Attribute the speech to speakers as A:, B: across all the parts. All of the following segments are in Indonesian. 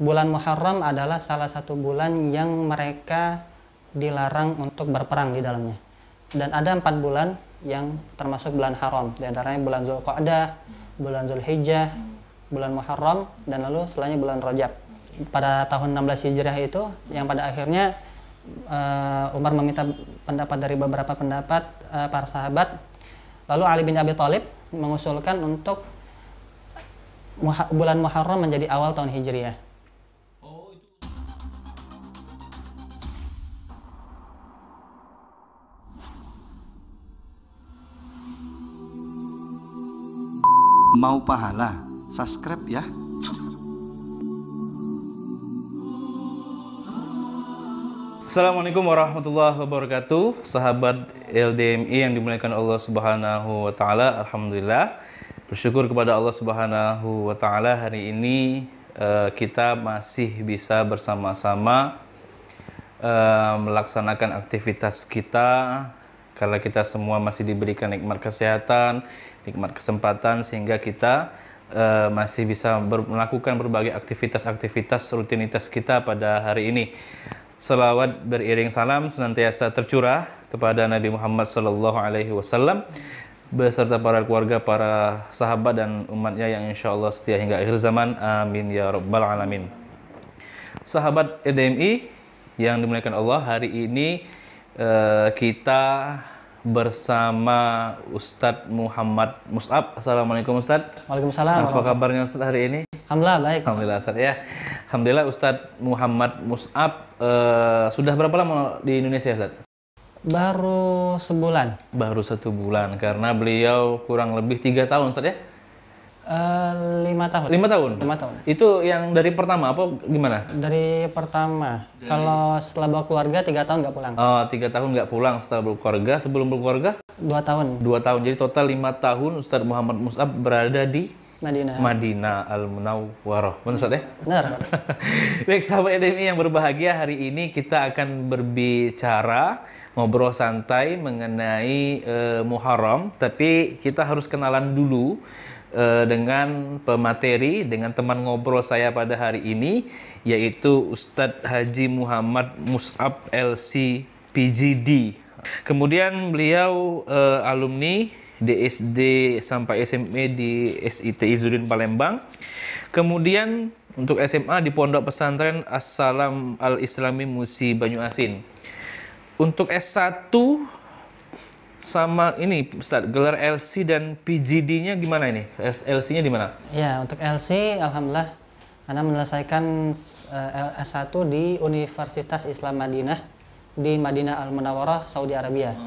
A: bulan Muharram adalah salah satu bulan yang mereka dilarang untuk berperang di dalamnya. Dan ada 4 bulan yang termasuk bulan haram, di antaranya bulan Zulqa'dah, bulan Zulhijjah, bulan Muharram, dan lalu setelahnya bulan Rajab. Pada tahun 16 Hijriah itu, yang pada akhirnya Umar meminta pendapat dari beberapa pendapat para sahabat. Lalu Ali bin Abi Thalib mengusulkan untuk bulan Muharram menjadi awal tahun Hijriah.
B: Mau pahala? Subscribe ya.
C: Assalamualaikum warahmatullahi wabarakatuh. Sahabat LDMI yang dimuliakan Allah Subhanahu wa taala. Alhamdulillah, bersyukur kepada Allah Subhanahu wa taala, hari ini kita masih bisa bersama-sama melaksanakan aktivitas kita, karena kita semua masih diberikan nikmat kesehatan, nikmat kesempatan, sehingga kita masih bisa melakukan berbagai aktivitas-aktivitas rutinitas kita pada hari ini. Selawat beriring salam senantiasa tercurah kepada Nabi Muhammad SAW beserta para keluarga, para sahabat dan umatnya yang insya Allah setia hingga akhir zaman. Amin ya rabbal alamin. Sahabat LDMI yang dimuliakan Allah, hari ini kita bersama Ustadz Muhammad Mus'ab. Assalamualaikum Ustadz.
A: Waalaikumsalam.
C: Apa kabarnya Ustadz hari ini?
A: Alhamdulillah baik.
C: Alhamdulillah Ustadz ya. Alhamdulillah Ustadz Muhammad Mus'ab sudah berapa lama di Indonesia Ustadz?
A: Baru sebulan.
C: Baru 1 bulan, karena beliau kurang lebih 3 tahun Ustadz ya?
A: 5 tahun.
C: 5 tahun?
A: 5 tahun.
C: Itu yang dari pertama apa gimana?
A: Dari pertama. Kalau setelah bawa keluarga 3 tahun nggak pulang.
C: Oh, 3 tahun nggak pulang setelah berkeluarga. Sebelum berkeluarga?
A: 2 tahun.
C: 2 tahun. Jadi total 5 tahun Ustadz Muhammad Mus'ab berada di Madinah Al-Munawwarah. Benar Ustadz ya?
A: Benar.
C: Baik sahabat LDMI yang berbahagia, hari ini kita akan berbicara, ngobrol santai mengenai Muharram. Tapi kita harus kenalan dulu dengan pemateri, dengan teman ngobrol saya pada hari ini, yaitu Ustadz Haji Muhammad Mus'ab LC PGD. Kemudian beliau alumni DSD sampai SMA di SIT Izzuddin Palembang. Kemudian untuk SMA di Pondok Pesantren As-Salam Al-Islami Musi Banyuasin. Untuk S1 sama ini Ustadz, gelar LC dan PGD-nya gimana ini? LC-nya di mana?
A: Ya, untuk LC alhamdulillah Anda menyelesaikan S1 di Universitas Islam Madinah di Madinah Al-Munawwarah, Saudi Arabia.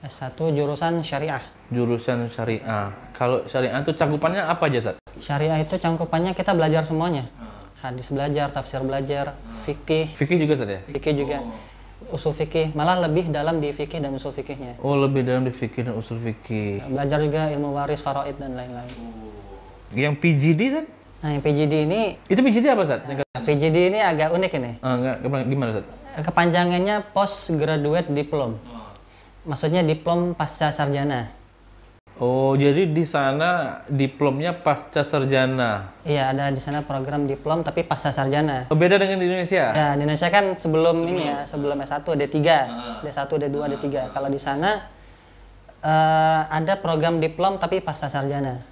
A: S1 jurusan syariah.
C: Jurusan syariah. Kalau syariah itu cakupannya apa aja, Ustadz?
A: Syariah itu cangkupannya kita belajar semuanya. Hadis belajar, tafsir belajar, fikih.
C: Fikih juga Ustadz ya?
A: Fikih juga. Usul fikih, malah lebih dalam di fikih dan usul fikihnya.
C: Oh, lebih dalam di fikih dan usul fikih.
A: Belajar juga ilmu waris, faraid dan lain-lain.
C: Yang PGD, Ustadz?
A: Nah, yang PGD ini,
C: Itu PGD apa, Ustadz?
A: PGD ini agak unik ini.
C: Enggak, gimana, Ustadz?
A: Kepanjangannya Postgraduate Diploma. Maksudnya diplom pasca sarjana.
C: Oh, jadi di sana diplomnya pasca sarjana.
A: Iya, ada di sana program diplom tapi pasca sarjana.
C: Oh, beda dengan di Indonesia?
A: Ya, di Indonesia kan sebelum ini ya, sebelum S1 D3, D1, D2, D3. Kalau di sana ada program diplom tapi pasca sarjana.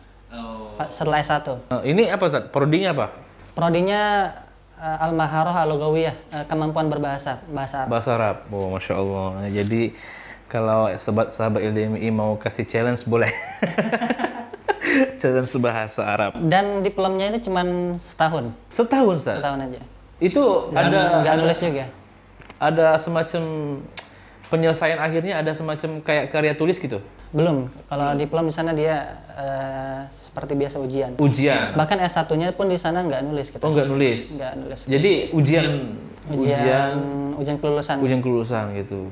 A: Setelah S1.
C: Ini apa, Ustadz? Prodinya apa?
A: Prodinya Al-Maharah Al-Lughawiyah, kemampuan berbahasa, bahasa Arab.
C: Bahasa Arab. Oh, Masya Allah. Jadi kalau sahabat LDMI mau kasih challenge boleh. Challenge bahasa Arab.
A: Dan diplomnya ini cuma setahun.
C: Setahun, Ustaz?
A: Setahun aja.
C: Itu
A: Nggak nulis juga.
C: Ada semacam penyelesaian akhirnya, ada semacam kayak karya tulis gitu?
A: Belum. Kalau diplom di sana dia seperti biasa ujian.
C: Ujian?
A: Bahkan S1-nya pun di sana nggak nulis.
C: Oh, nggak nulis?
A: Nggak nulis.
C: Jadi ujian
A: kelulusan.
C: Ujian kelulusan gitu.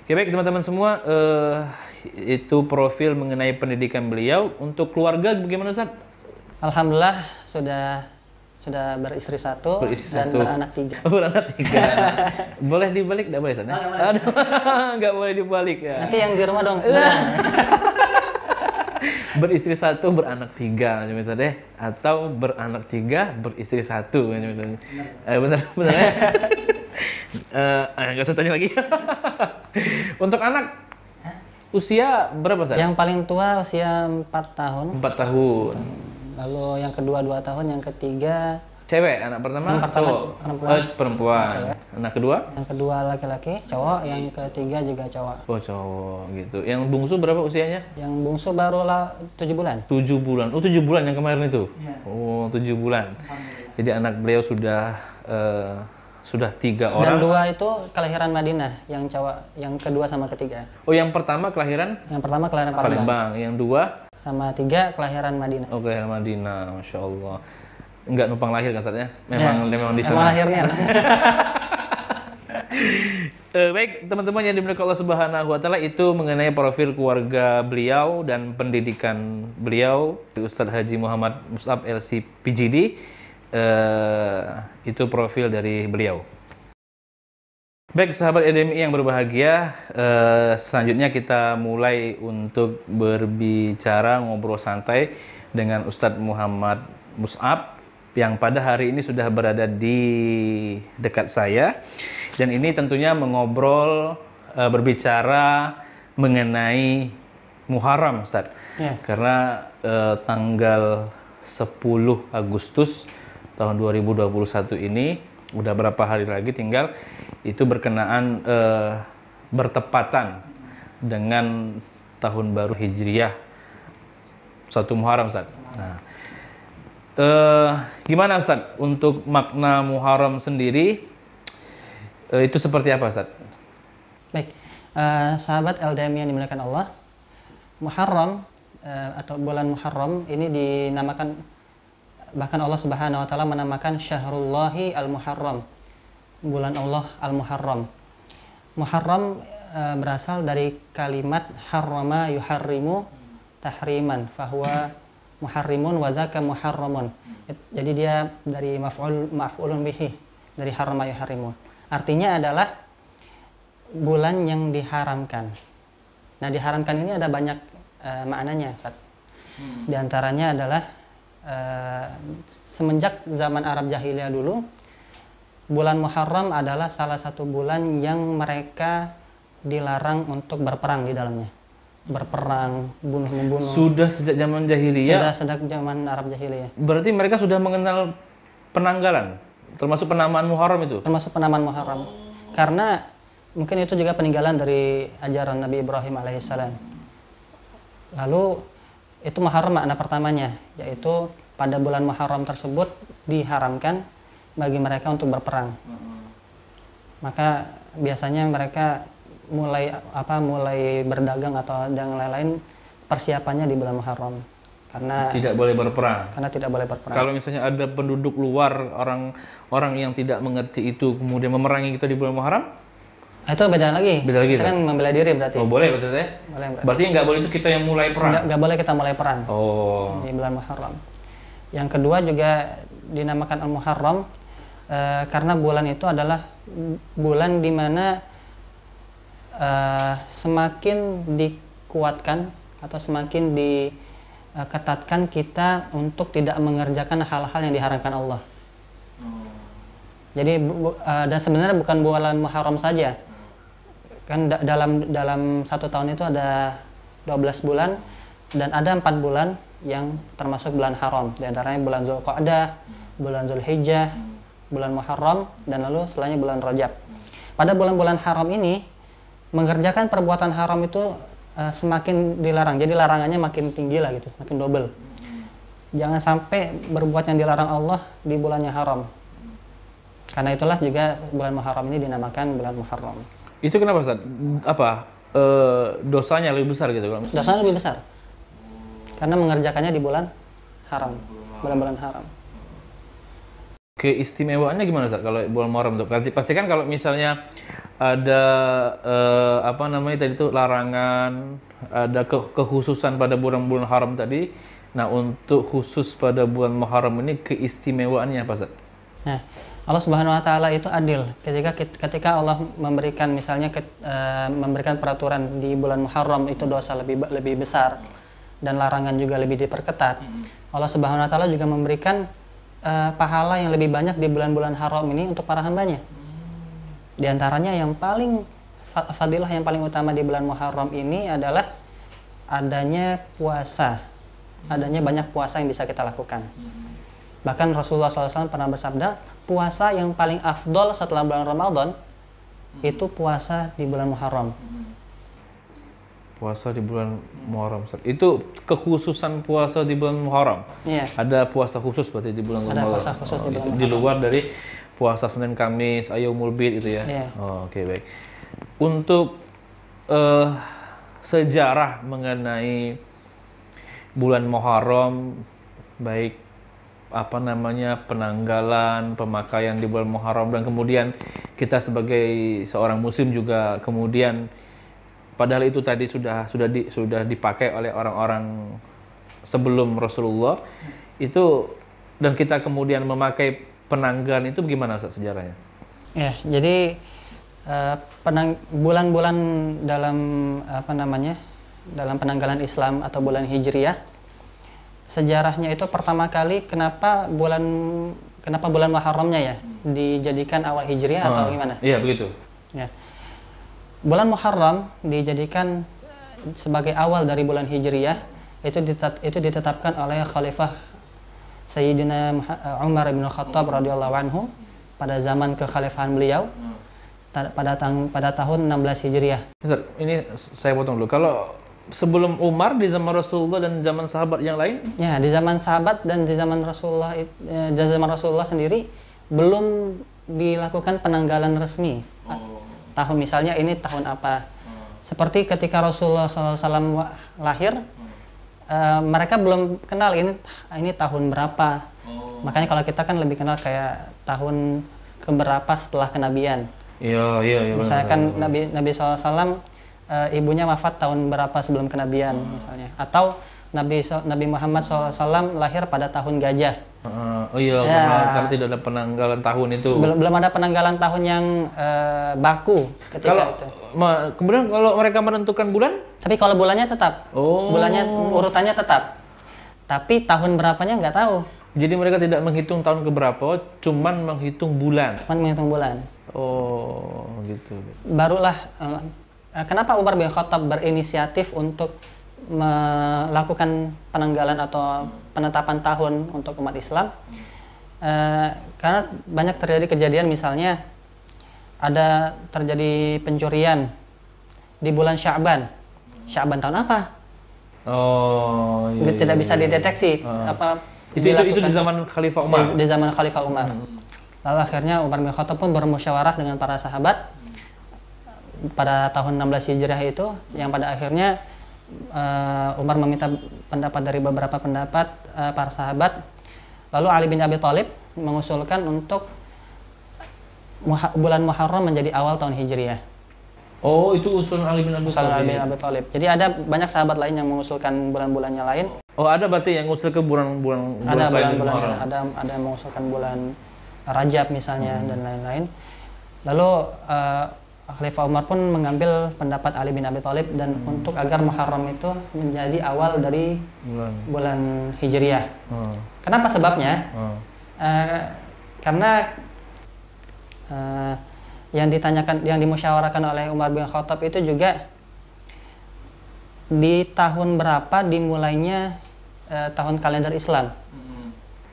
C: Oke, baik teman-teman semua, itu profil mengenai pendidikan beliau. Untuk keluarga bagaimana, Ustaz?
A: Alhamdulillah sudah beristri satu dan beranak 3.
C: Beranak 3. Boleh dibalik? Nggak boleh, Ustaz? Aduh, nggak boleh dibalik ya.
A: Nanti yang di rumah dong.
C: beristri satu beranak tiga misalnya, atau beranak tiga beristri satu misalnya. Benar ya? Nggak usah tanya lagi. Untuk anak usia berapa Ustaz?
A: Yang paling tua usia 4 tahun.
C: 4 tahun.
A: Lalu yang kedua 2 tahun, yang ketiga
C: Cewek, anak pertama
A: yang pertama
C: cowok?
A: perempuan.
C: Perempuan. Anak kedua?
A: Yang kedua laki-laki, cowok. Yang ketiga juga cowok.
C: Oh cowok gitu. Yang bungsu berapa usianya?
A: Yang bungsu barulah 7 bulan.
C: 7 bulan. Oh 7 bulan yang kemarin itu?
A: Iya.
C: Oh 7 bulan. Jadi anak beliau sudah 3
A: Dan
C: orang.
A: 2 itu kelahiran Madinah, yang cowok, yang kedua sama ketiga.
C: Oh yang pertama kelahiran
A: Yang pertama kelahiran Palembang.
C: Palembang. Yang dua
A: Sama 3 kelahiran Madinah.
C: oh kelahiran Madinah. Masya Allah. Enggak numpang lahir kan saatnya? Memang di sana.
A: Emang lahirnya.
C: Baik, teman-teman yang dimuliakan Allah Subhanahu wa taala, itu mengenai profil keluarga beliau dan pendidikan beliau. Ustadz Haji Muhammad Mus'ab LC PGD, itu profil dari beliau. Baik, sahabat EDMI yang berbahagia, selanjutnya kita mulai untuk berbicara, ngobrol santai dengan Ustadz Muhammad Mus'ab yang pada hari ini sudah berada di dekat saya, dan ini tentunya mengobrol, berbicara mengenai Muharram, Ustadz.
A: Ya.
C: Karena tanggal 10 Agustus tahun 2021 ini udah berapa hari lagi tinggal, itu berkenaan bertepatan dengan tahun baru Hijriyah 1 Muharram, Ustadz. Nah, gimana Ustadz untuk makna Muharram sendiri, itu seperti apa Ustadz?
A: Baik, sahabat LDM yang dimuliakan Allah, Muharram atau bulan Muharram ini dinamakan, bahkan Allah Subhanahu wa taala menamakan Syahrullahi Al-Muharram, bulan Allah Al-Muharram. Muharram berasal dari kalimat harrama yuharrimu tahriman, fahuwa muharrimun wa zaka muharramun. Jadi dia dari maf'ulun bihi, dari harrama yuharrimu. Artinya adalah bulan yang diharamkan. Nah, diharamkan ini ada banyak maknanya, Ustaz. Di antaranya adalah semenjak zaman Arab jahiliyah dulu, bulan Muharram adalah salah satu bulan yang mereka dilarang untuk berperang di dalamnya. Berperang, bunuh-membunuh.
C: Sudah sejak zaman jahiliyah?
A: Sudah sejak zaman Arab jahiliyah.
C: Berarti mereka sudah mengenal penanggalan, termasuk penamaan Muharram itu?
A: Termasuk penamaan Muharram. Karena mungkin itu juga peninggalan dari ajaran Nabi Ibrahim alaihissalam. Lalu itu Muharram makna pertamanya, yaitu pada bulan Muharram tersebut diharamkan bagi mereka untuk berperang. Maka biasanya mereka mulai berdagang atau yang lain-lain, persiapannya di bulan Muharram. Karena
C: tidak boleh berperang.
A: Karena tidak boleh berperang.
C: Kalau misalnya ada penduduk luar, orang yang tidak mengerti itu kemudian memerangi kita di bulan Muharram,
A: itu beda lagi.
C: Beda lagi,
A: kita kan membela diri berarti.
C: Oh boleh berarti ya?
A: Boleh,
C: berarti nggak boleh itu kita yang mulai perang?
A: Nggak boleh kita mulai perang.
C: Oh.
A: Di bulan Muharram. Yang kedua juga dinamakan Al-Muharram karena bulan itu adalah bulan di mana semakin dikuatkan atau semakin diketatkan kita untuk tidak mengerjakan hal-hal yang diharamkan Allah. Jadi dan sebenarnya bukan bulan Muharram saja. Kan dalam 1 tahun itu ada 12 bulan dan ada 4 bulan yang termasuk bulan haram. Di antaranya bulan Zulqa'dah, bulan Zulhijjah, bulan Muharram, dan lalu setelahnya bulan Rajab. Pada bulan-bulan haram ini, mengerjakan perbuatan haram itu semakin dilarang. Jadi larangannya makin tinggi lah gitu, makin double. Jangan sampai berbuat yang dilarang Allah di bulannya haram. Karena itulah juga bulan Muharram ini dinamakan bulan Muharram.
C: Itu kenapa Ustaz? Dosanya lebih besar gitu kalau misalnya?
A: Dosanya lebih besar. Karena mengerjakannya di bulan haram, bulan-bulan haram.
C: Keistimewaannya gimana Ustaz kalau bulan Muharram itu? Pasti kan kalau misalnya ada tadi itu larangan, ada kekhususan pada bulan-bulan haram tadi. Nah, untuk khusus pada bulan Muharram ini keistimewaannya apa Ustaz?
A: Nah, Allah Subhanahu wa taala itu adil. Ketika Allah memberikan misalnya memberikan peraturan di bulan Muharram itu dosa lebih besar. dan larangan juga lebih diperketat, Allah Subhanahu wa taala juga memberikan pahala yang lebih banyak di bulan-bulan haram ini untuk para hambanya. Di antaranya yang paling fadilah yang paling utama di bulan Muharram ini adalah adanya puasa. Adanya banyak puasa yang bisa kita lakukan. Bahkan Rasulullah SAW pernah bersabda, puasa yang paling afdol setelah bulan Ramadan itu puasa di bulan Muharram.
C: Puasa di bulan Muharram. Itu kekhususan puasa di bulan Muharram.
A: Iya.
C: Ada puasa khusus berarti di bulan
A: Ada
C: Muharram.
A: puasa khusus di bulan
C: Di
A: Muharram.
C: luar dari puasa Senin Kamis, Ayyamul Bid itu ya.
A: Iya.
C: Oh, oke, baik. Untuk sejarah mengenai bulan Muharram, baik penanggalan, pemakaian di bulan Muharram, dan kemudian kita sebagai seorang muslim juga kemudian, padahal itu tadi sudah dipakai oleh orang-orang sebelum Rasulullah itu, dan kita kemudian memakai penanggalan itu, bagaimana sejarahnya?
A: Ya, jadi bulan-bulan dalam dalam penanggalan Islam atau bulan Hijriyah, sejarahnya itu pertama kali kenapa bulan Muharramnya ya dijadikan awal Hijriyah atau gimana?
C: Iya, begitu.
A: Ya. Bulan Muharram dijadikan sebagai awal dari bulan Hijriyah itu ditetapkan oleh Khalifah Sayyidina Umar bin Khattab radhiyallahu anhu pada zaman kekhalifahan beliau pada tahun 16 Hijriah.
C: Ustaz, ini saya potong dulu. Kalau sebelum Umar, di zaman Rasulullah dan zaman sahabat yang lain?
A: Ya, di zaman sahabat dan di zaman Rasulullah sendiri belum dilakukan penanggalan resmi. Tahun misalnya ini tahun apa? Seperti ketika Rasulullah SAW lahir, mereka belum kenal ini tahun berapa. Makanya kalau kita kan lebih kenal kayak tahun keberapa setelah kenabian.
C: Iya.
A: Misalnya kan Nabi SAW ibunya wafat tahun berapa sebelum kenabian misalnya, atau Nabi Muhammad SAW lahir pada tahun gajah.
C: Karena tidak ada penanggalan tahun itu.
A: Belum ada penanggalan tahun yang baku ketika itu.
C: Kemudian kalau mereka menentukan bulan?
A: Tapi kalau bulannya tetap, bulannya urutannya tetap. Tapi tahun berapanya nggak tahu.
C: Jadi mereka tidak menghitung tahun keberapa, cuman menghitung bulan.
A: Oh,
C: gitu.
A: Barulah kenapa Umar bin Khattab berinisiatif untuk melakukan penanggalan atau penetapan tahun untuk umat Islam? Karena banyak terjadi kejadian, misalnya ada terjadi pencurian di bulan Sya'ban. Sya'ban tahun apa? Tidak bisa dideteksi.
C: Itu di zaman Khalifah Umar.
A: Di zaman Khalifah Umar. Lalu akhirnya Umar bin Khattab pun bermusyawarah dengan para sahabat pada tahun 16 Hijriah itu, yang pada akhirnya Umar meminta pendapat dari beberapa pendapat para sahabat. Lalu Ali bin Abi Thalib mengusulkan untuk bulan Muharram menjadi awal tahun Hijriah.
C: Oh, itu usulan Ali bin Abi
A: Thalib. Jadi ada banyak sahabat lain yang mengusulkan bulan-bulannya lain.
C: Oh, ada berarti yang mengusul ke bulan
A: ada
C: selain
A: bulan-bulan, ada yang mengusulkan bulan Rajab misalnya dan lain-lain. Lalu Khalifah Umar pun mengambil pendapat Ali bin Abi Thalib dan untuk agar Muharram itu menjadi awal dari bulan Hijriah. Kenapa sebabnya? Karena yang dimusyawarahkan oleh Umar bin Khattab itu juga di tahun berapa dimulainya tahun kalender Islam.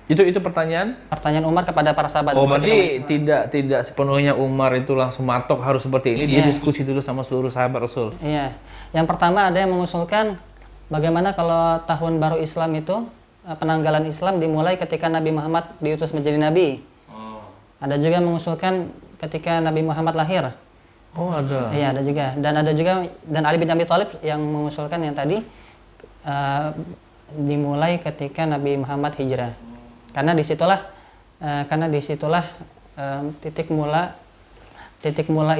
C: Itu pertanyaan
A: Umar kepada para sahabat.
C: Oh, berarti tidak sepenuhnya Umar itu langsung matok harus seperti ini. Dia diskusi dulu sama seluruh sahabat Rasul.
A: Iya. Yang pertama ada yang mengusulkan bagaimana kalau tahun baru Islam itu penanggalan Islam dimulai ketika Nabi Muhammad diutus menjadi nabi. Ada juga yang mengusulkan ketika Nabi Muhammad lahir.
C: Oh, ada.
A: Iya, ada juga. Dan Ali bin Abi Thalib yang mengusulkan yang tadi dimulai ketika Nabi Muhammad hijrah. Karena disitulah titik mula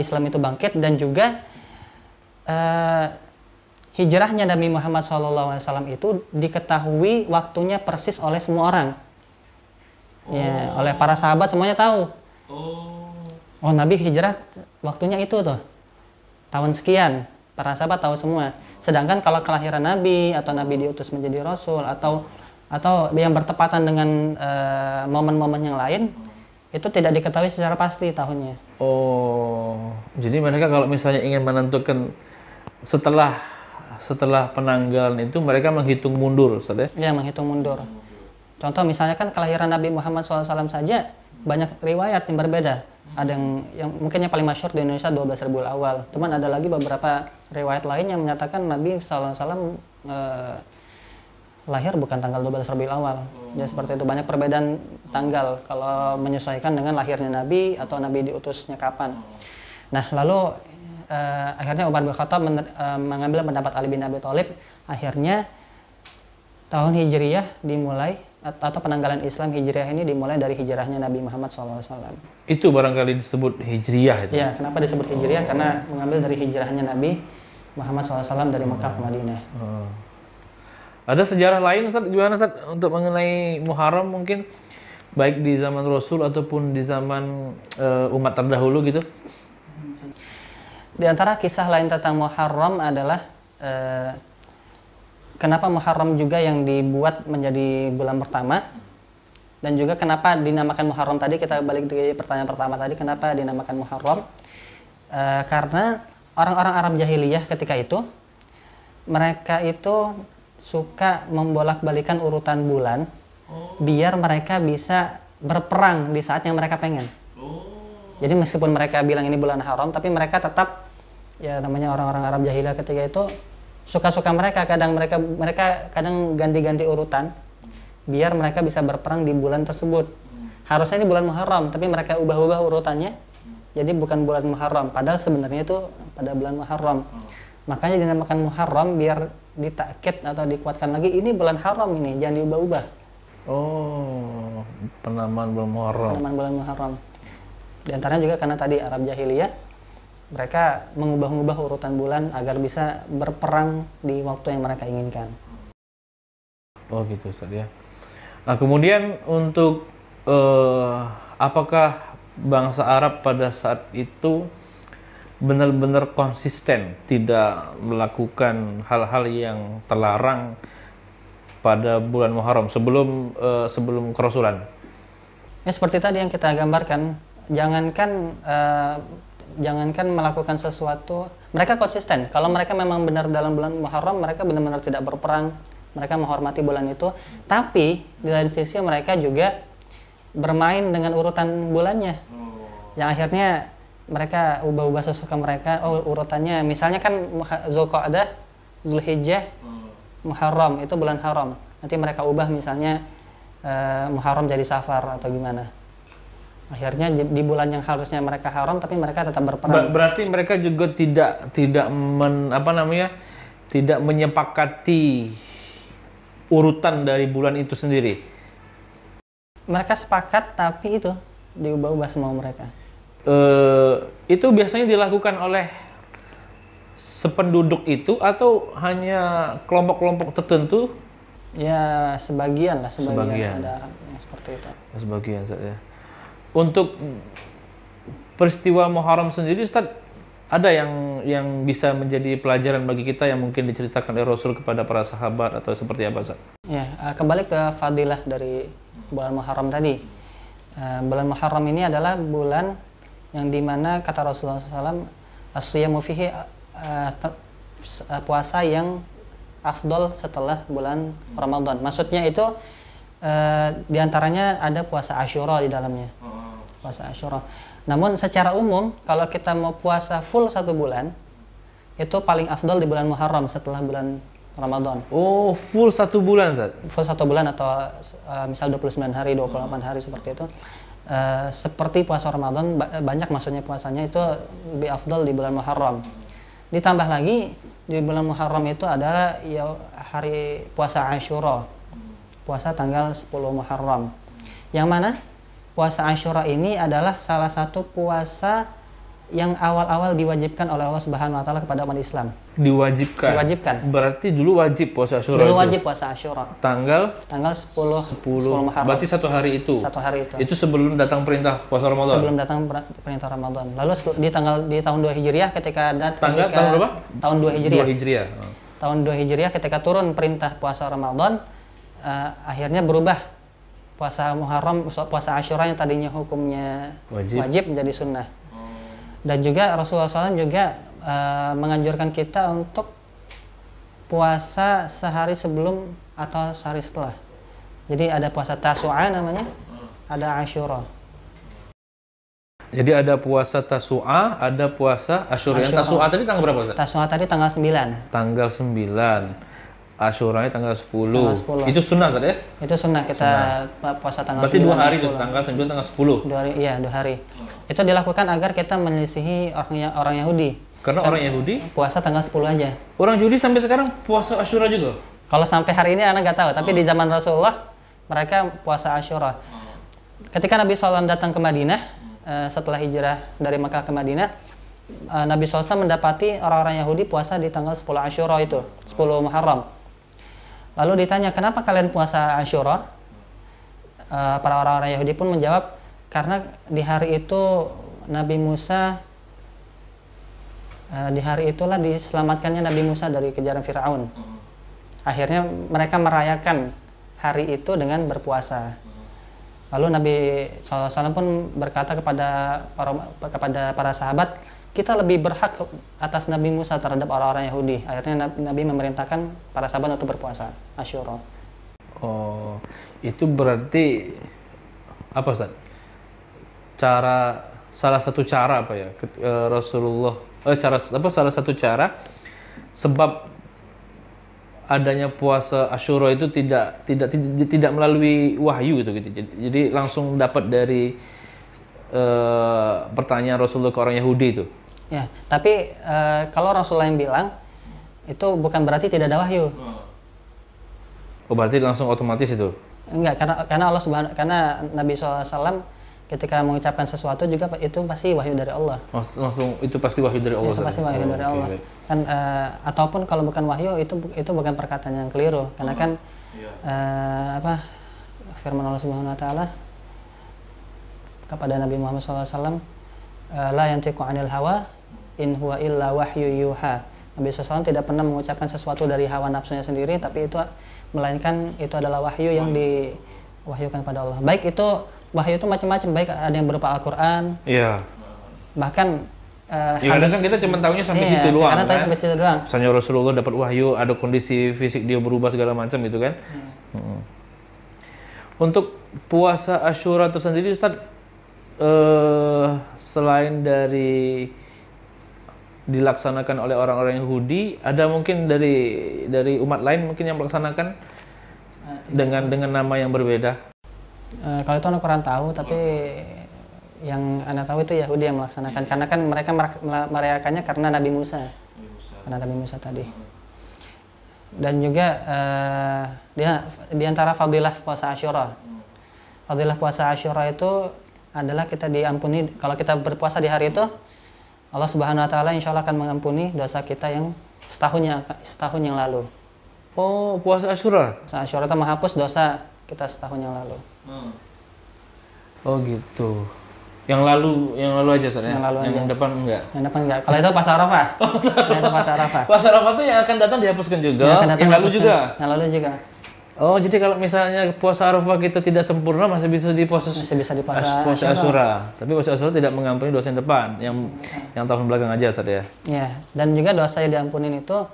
A: Islam itu bangkit, dan juga hijrahnya Nabi Muhammad SAW itu diketahui waktunya persis oleh semua orang. Ya, oleh para sahabat semuanya tahu. Oh, Nabi hijrah waktunya itu tuh tahun sekian. para sahabat tahu semua. Sedangkan kalau kelahiran Nabi atau Nabi diutus menjadi Rasul atau yang bertepatan dengan momen-momen yang lain, itu tidak diketahui secara pasti tahunnya.
C: Oh, jadi mereka kalau misalnya ingin menentukan setelah penanggalan itu mereka menghitung mundur, Ustaz ya?
A: Ya, menghitung mundur. Contoh misalnya kan kelahiran Nabi Muhammad SAW saja banyak riwayat yang berbeda. Ada yang mungkin yang paling masyhur di Indonesia 12 Rabiul Awal. Cuman ada lagi beberapa riwayat lain yang menyatakan Nabi SAW lahir bukan tanggal 12 Rabiul Awal. Ya seperti itu, banyak perbedaan tanggal kalau menyesuaikan dengan lahirnya Nabi atau Nabi diutusnya kapan. Nah, lalu akhirnya Umar bin Khattab mengambil pendapat Ali bin Abi Thalib. Akhirnya tahun Hijriyah dimulai atau penanggalan Islam Hijriyah ini dimulai dari hijrahnya Nabi Muhammad SAW.
C: Itu barangkali disebut Hijriyah itu.
A: Ya, kenapa disebut Hijriyah? Karena mengambil dari hijrahnya Nabi Muhammad SAW dari Mekah ke Madinah.
C: Ada sejarah lain Ustaz, gimana Ustaz untuk mengenai Muharram mungkin baik di zaman Rasul ataupun di zaman umat terdahulu gitu?
A: Di antara kisah lain tentang Muharram adalah kenapa Muharram juga yang dibuat menjadi bulan pertama, dan juga kenapa dinamakan Muharram tadi. Kita balik ke pertanyaan pertama tadi, kenapa dinamakan Muharram? Karena orang-orang Arab jahiliyah ketika itu, mereka itu suka membolak-balikan urutan bulan biar mereka bisa berperang di saat yang mereka pengen. Jadi meskipun mereka bilang ini bulan haram, tapi mereka tetap, ya namanya orang-orang Arab jahiliyah ketika itu, suka-suka mereka kadang ganti-ganti urutan biar mereka bisa berperang di bulan tersebut. Harusnya ini bulan Muharram, tapi mereka ubah-ubah urutannya jadi bukan bulan Muharram, padahal sebenarnya itu pada bulan Muharram. Makanya dinamakan Muharram biar ditakkid atau dikuatkan lagi, ini bulan haram ini, jangan diubah-ubah.
C: Oh, penamaan bulan Muharram.
A: Penamaan bulan Muharram. Di antaranya juga karena tadi Arab jahiliyah, mereka mengubah-ubah urutan bulan agar bisa berperang di waktu yang mereka inginkan.
C: Oh gitu Ustaz ya. Nah kemudian untuk apakah bangsa Arab pada saat itu benar-benar konsisten tidak melakukan hal-hal yang terlarang pada bulan Muharram sebelum kerasulan?
A: Ya seperti tadi yang kita gambarkan, jangankan melakukan sesuatu, mereka konsisten. Kalau mereka memang benar dalam bulan Muharram, mereka benar-benar tidak berperang, mereka menghormati bulan itu. Tapi di lain sisi mereka juga bermain dengan urutan bulannya, yang akhirnya mereka ubah-ubah sesuka mereka. Oh urutannya, misalnya kan Zulqa'dah, Zulhijjah, Muharram itu bulan haram. Nanti mereka ubah misalnya Muharram jadi Safar atau gimana. Akhirnya di bulan yang harusnya mereka haram, tapi mereka tetap berperang.
C: Berarti mereka juga tidak menyepakati urutan dari bulan itu sendiri.
A: Mereka sepakat, tapi itu diubah-ubah semua mereka.
C: Itu biasanya dilakukan oleh sependuduk itu atau hanya kelompok-kelompok tertentu?
A: Ya sebagian lah, sebagian. Ada Arab yang seperti itu.
C: Sebagian saja. Untuk peristiwa Muharram sendiri, Ustaz, ada yang bisa menjadi pelajaran bagi kita yang mungkin diceritakan oleh Rasul kepada para sahabat atau seperti apa, Ustaz? Ya,
A: kembali ke fadilah dari bulan Muharram tadi. Bulan Muharram ini adalah bulan yang dimana kata Rasulullah SAW, as-siyamu fihi, puasa yang afdol setelah bulan Ramadan. Maksudnya itu diantaranya ada puasa Asyura di dalamnya. Puasa Asyura. Namun secara umum kalau kita mau puasa full 1 bulan, itu paling afdol di bulan Muharram setelah bulan Ramadan.
C: Oh, full 1 bulan, Ustaz?
A: Full 1 bulan atau misal 29 hari, 28 hari seperti itu. Seperti puasa Ramadan, banyak maksudnya puasanya itu lebih afdal di bulan Muharram. Ditambah lagi di bulan Muharram itu ada ya hari puasa Asyura, puasa tanggal 10 Muharram, yang mana puasa Asyura ini adalah salah satu puasa yang awal-awal diwajibkan oleh Allah Subhanahu wa taala kepada umat Islam.
C: Diwajibkan.
A: Diwajibkan.
C: Berarti dulu wajib puasa Asyura.
A: Dulu
C: itu.
A: wajib puasa Asyura.
C: Tanggal
A: 10 Muharram.
C: Berarti satu hari itu.
A: Satu hari itu.
C: Itu sebelum datang perintah puasa Ramadan.
A: Sebelum datang perintah Ramadan. Lalu di tahun 2 Hijriah ketika
C: tahun berapa?
A: Tahun 2 Hijriah.
C: 2 Hijriah. Oh.
A: Tahun 2 Hijriah ketika turun perintah puasa Ramadan, akhirnya berubah puasa Muharram, puasa Asyura yang tadinya hukumnya wajib menjadi sunnah. Dan juga Rasulullah SAW juga menganjurkan kita untuk puasa sehari sebelum atau sehari setelah. Jadi ada puasa Tasu'a namanya, ada Asyura.
C: Jadi ada puasa Tasu'a, ada puasa Asyura. Yang Tasu'a tadi tanggal berapa, Ustaz?
A: Tasu'a tadi tanggal 9.
C: Tanggal 9. Asyuranya tanggal 10.
A: Tanggal 10.
C: Itu sunnah, Ustaz ya?
A: Itu sunnah kita puasa tanggal 9.
C: Berarti 2 hari itu, tanggal 9, tanggal 10.
A: 2 hari, iya 2 hari. Itu dilakukan agar kita menyelisihi orang Yahudi.
C: Karena orang Yahudi
A: puasa tanggal 10 aja.
C: Orang Yahudi sampai sekarang puasa Asyura juga?
A: Kalau sampai hari ini anak nggak tahu, tapi di zaman Rasulullah mereka puasa Asyura. Ketika Nabi SAW datang ke Madinah, setelah hijrah dari Makkah ke Madinah, Nabi SAW mendapati orang-orang Yahudi puasa di tanggal 10 Asyura itu, 10 Muharram. Lalu ditanya, kenapa kalian puasa Asyura? Para orang-orang Yahudi pun menjawab, karena di hari itu Nabi Musa, di hari itulah diselamatkannya Nabi Musa dari kejaran Fir'aun. Akhirnya mereka merayakan hari itu dengan berpuasa. Lalu Nabi SAW pun berkata kepada para sahabat, kita lebih berhak atas Nabi Musa terhadap orang-orang Yahudi. Akhirnya Nabi memerintahkan para sahabat untuk berpuasa Asyura.
C: Oh, itu berarti apa, Ustaz? Salah satu cara apa ya? Rasulullah salah satu cara sebab adanya puasa Asyura itu tidak melalui wahyu gitu. Jadi langsung dapat dari pertanyaan Rasulullah ke orang Yahudi itu.
A: Ya, tapi kalau Rasulullah yang bilang itu bukan berarti tidak ada wahyu.
C: Oh, berarti langsung otomatis itu?
A: Enggak, karena Nabi SAW ketika mengucapkan sesuatu juga itu pasti wahyu dari Allah.
C: Langsung itu pasti wahyu dari Allah.
A: Itu pasti wahyu dari Allah. Okay. Kan ataupun kalau bukan wahyu itu bukan perkataan yang keliru, karena kan firman Allah Subhanahu wa taala kepada Nabi Muhammad SAW, la yantiqu 'anil hawa in huwa illa wahyu yuha. Nabi SAW tidak pernah mengucapkan sesuatu dari hawa nafsunya sendiri, tapi itu melainkan itu adalah wahyu yang diwahyukan pada Allah. Baik itu wahyu itu macam-macam, baik ada yang berupa Al-Quran. Iya. Bahkan
C: kadang kan kita cuma tahunya sampai situ doang.
A: Karena tahu sampai situ doang.
C: Misalnya Rasulullah dapat wahyu, ada kondisi fisik dia berubah segala macam gitu kan. Untuk puasa Asyura itu sendiri, Ustaz, selain dari dilaksanakan oleh orang-orang Yahudi, ada mungkin dari umat lain mungkin yang melaksanakan dengan nama yang berbeda.
A: Kalau itu anak kurang tahu, tapi yang anak tahu itu Yahudi yang melaksanakan, karena kan mereka merayakannya karena Nabi Musa. Karena Nabi Musa tadi. Dan juga di antara fadilah puasa Asyura. Fadilah puasa Asyura itu adalah kita diampuni kalau kita berpuasa di hari itu, Allah Subhanahu wa taala insya Allah akan mengampuni dosa kita yang setahun yang lalu.
C: Oh, puasa Asyura?
A: Puasa Asyura itu menghapus dosa kita setahun yang lalu.
C: Oh gitu. Yang lalu aja, Ustaz, ya? Yang depan enggak?
A: Yang depan enggak. Kalau itu pas Arafah. Itu pas Arafah.
C: Pas Arafah itu yang akan datang dihapuskan juga. Yang lalu juga.
A: Yang lalu juga.
C: Oh, jadi kalau misalnya puasa Arafah kita tidak sempurna masih bisa dipuasa Asyura. Tapi puasa Asyura tidak mengampuni dosa yang depan, yang tahun belakang aja, Ustaz, ya.
A: Iya, dan juga dosa yang diampunin itu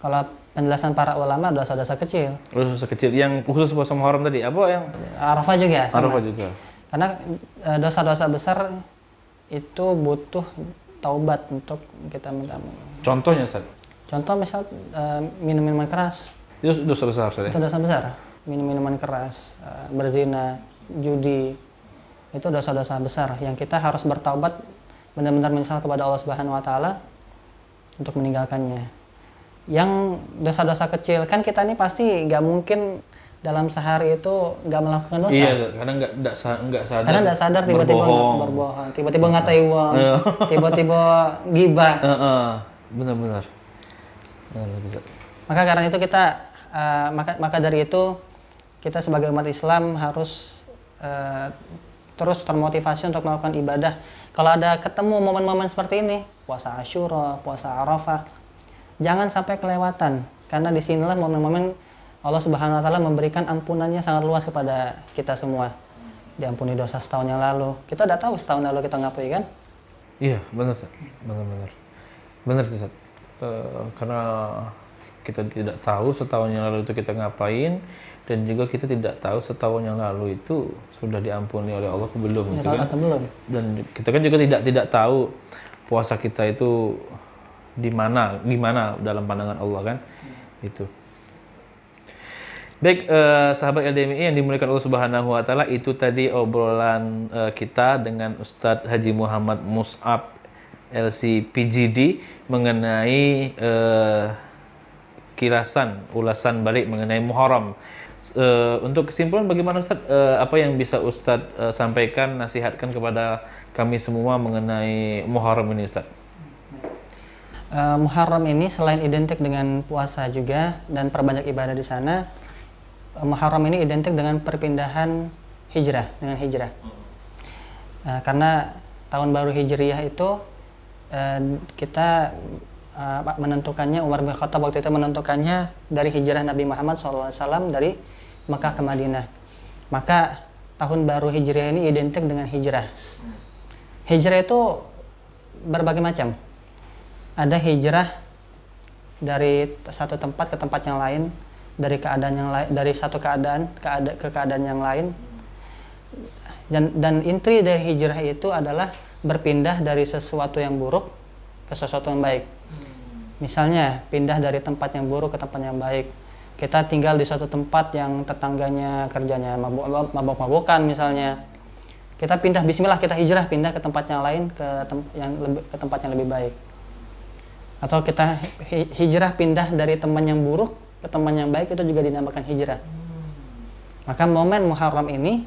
A: kalau penjelasan para ulama dosa-dosa kecil.
C: Dosa kecil yang khusus puasa Muharram tadi. Apa yang
A: Arafah juga? Sama.
C: Arafah juga.
A: Karena dosa-dosa besar itu butuh taubat untuk kita minta.
C: Contohnya, Ustaz?
A: Contoh misal minum-minuman keras.
C: Itu dosa besar, Ustaz, ya?
A: Itu dosa besar. Minum-minuman keras, berzina, judi. Itu dosa-dosa besar yang kita harus bertaubat, benar-benar menyesal kepada Allah Subhanahu wa taala untuk meninggalkannya. Yang dosa-dosa kecil kan kita ini pasti nggak mungkin dalam sehari itu nggak melakukan dosa.
C: Iya, kadang nggak sadar.
A: Kadang nggak sadar tiba-tiba berbohong, tiba-tiba ngatai uang, tiba-tiba gibah.
C: Benar-benar.
A: Maka karena itu kita, maka dari itu kita sebagai umat Islam harus terus termotivasi untuk melakukan ibadah. Kalau ada ketemu momen-momen seperti ini, puasa Asyura, puasa Arafah, jangan sampai kelewatan. Karena disinilah momen-momen Allah Subhanahu Wa Taala memberikan ampunannya sangat luas kepada kita semua. Diampuni dosa setahun yang lalu. Kita udah tahu setahun lalu kita ngapain kan?
C: Iya, benar, benar Ustaz. Karena kita tidak tahu setahun yang lalu itu kita ngapain, dan juga kita tidak tahu setahun yang lalu itu sudah diampuni oleh Allah belum,
A: Ya,
C: gitu kan?
A: atau belum.
C: Dan kita kan juga tidak tahu puasa kita itu gimana dalam pandangan Allah kan, itu. Baik, sahabat LDMI yang dimuliakan Allah Subhanahu Wa Taala, itu tadi obrolan kita dengan Ustadz Haji Muhammad Mus'ab LC-PGD mengenai ulasan balik mengenai Muharram. Untuk kesimpulan, bagaimana Ustadz, apa yang bisa Ustadz sampaikan, nasihatkan kepada kami semua mengenai Muharram ini, Ustadz?
A: Muharram ini selain identik dengan puasa juga dan perbanyak ibadah di sana, Muharram ini identik dengan perpindahan hijrah, karena tahun baru Hijriyah itu kita menentukannya, Umar bin Khattab waktu itu menentukannya dari hijrah Nabi Muhammad SAW dari Mekah ke Madinah. Maka tahun baru Hijriyah ini identik dengan hijrah. Hijrah itu berbagai macam. Ada hijrah dari satu tempat ke tempat yang lain, dari keadaan yang lain, dari satu keadaan ke keadaan yang lain. Dan inti dari hijrah itu adalah berpindah dari sesuatu yang buruk ke sesuatu yang baik. Misalnya pindah dari tempat yang buruk ke tempat yang baik. Kita tinggal di suatu tempat yang tetangganya kerjanya mabok-mabokan misalnya. Kita pindah, bismillah kita hijrah, pindah ke tempat yang lain, ke tempat yang lebih baik. Atau kita hijrah pindah dari teman yang buruk ke teman yang baik, itu juga dinamakan hijrah. Maka momen Muharram ini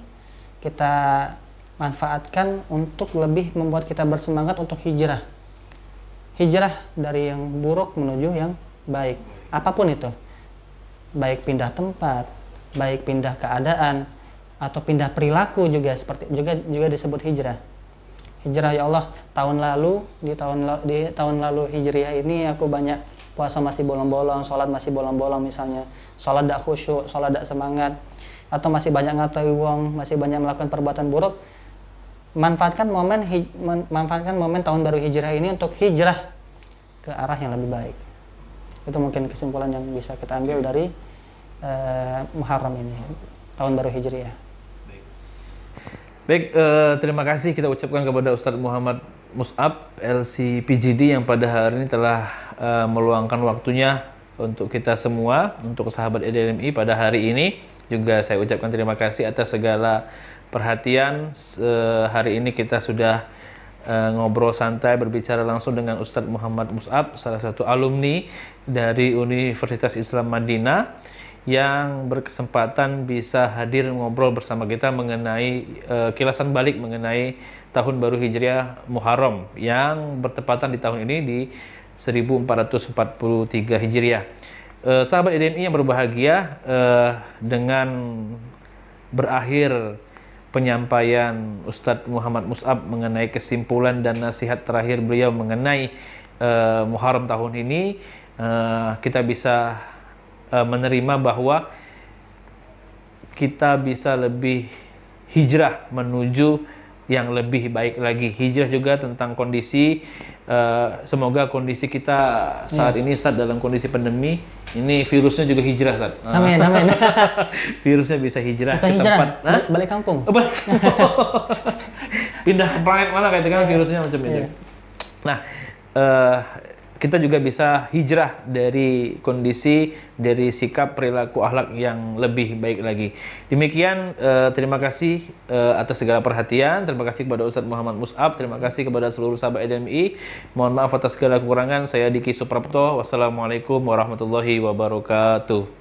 A: kita manfaatkan untuk lebih membuat kita bersemangat untuk hijrah. Hijrah dari yang buruk menuju yang baik. Apapun itu. Baik pindah tempat, baik pindah keadaan, atau pindah perilaku juga disebut hijrah. Hijrah, ya Allah, di tahun lalu Hijriah ini aku banyak puasa masih bolong-bolong, sholat masih bolong-bolong misalnya, sholat dak khusyuk, sholat dak semangat, atau masih banyak ngatai uang, masih banyak melakukan perbuatan buruk. Manfaatkan momen tahun baru hijrah ini untuk hijrah ke arah yang lebih baik. Itu mungkin kesimpulan yang bisa kita ambil dari Muharram ini, tahun baru hijriah.
C: Baik, terima kasih kita ucapkan kepada Ustadz Muhammad Mus'ab LC-PGD yang pada hari ini telah meluangkan waktunya untuk kita semua, untuk sahabat LDMI pada hari ini. Juga saya ucapkan terima kasih atas segala perhatian. Hari ini kita sudah ngobrol santai, berbicara langsung dengan Ustadz Muhammad Mus'ab, salah satu alumni dari Universitas Islam Madinah, yang berkesempatan bisa hadir ngobrol bersama kita mengenai kilasan balik mengenai tahun baru Hijriah Muharram yang bertepatan di tahun ini di 1443 Hijriah. Sahabat LDMI yang berbahagia, dengan berakhir penyampaian Ustadz Muhammad Mus'ab mengenai kesimpulan dan nasihat terakhir beliau mengenai Muharram tahun ini, kita bisa menerima bahwa kita bisa lebih hijrah menuju yang lebih baik lagi. Hijrah juga tentang kondisi, semoga kondisi kita saat ini Ustaz, dalam kondisi pandemi ini, virusnya juga hijrah Ustaz.
A: Amin, amin.
C: Virusnya bisa hijrah.
A: Bukan
C: ke
A: hijrah,
C: tempat
A: balik kampung.
C: Pindah ke planet mana kayak itu kan, virusnya macam itu. Nah, kita juga bisa hijrah dari kondisi, dari sikap, perilaku, akhlak yang lebih baik lagi. Demikian, terima kasih atas segala perhatian. Terima kasih kepada Ustadz Muhammad Mus'ab. Terima kasih kepada seluruh sahabat LDMI. Mohon maaf atas segala kekurangan. Saya Diki Suprapto. Wassalamualaikum warahmatullahi wabarakatuh.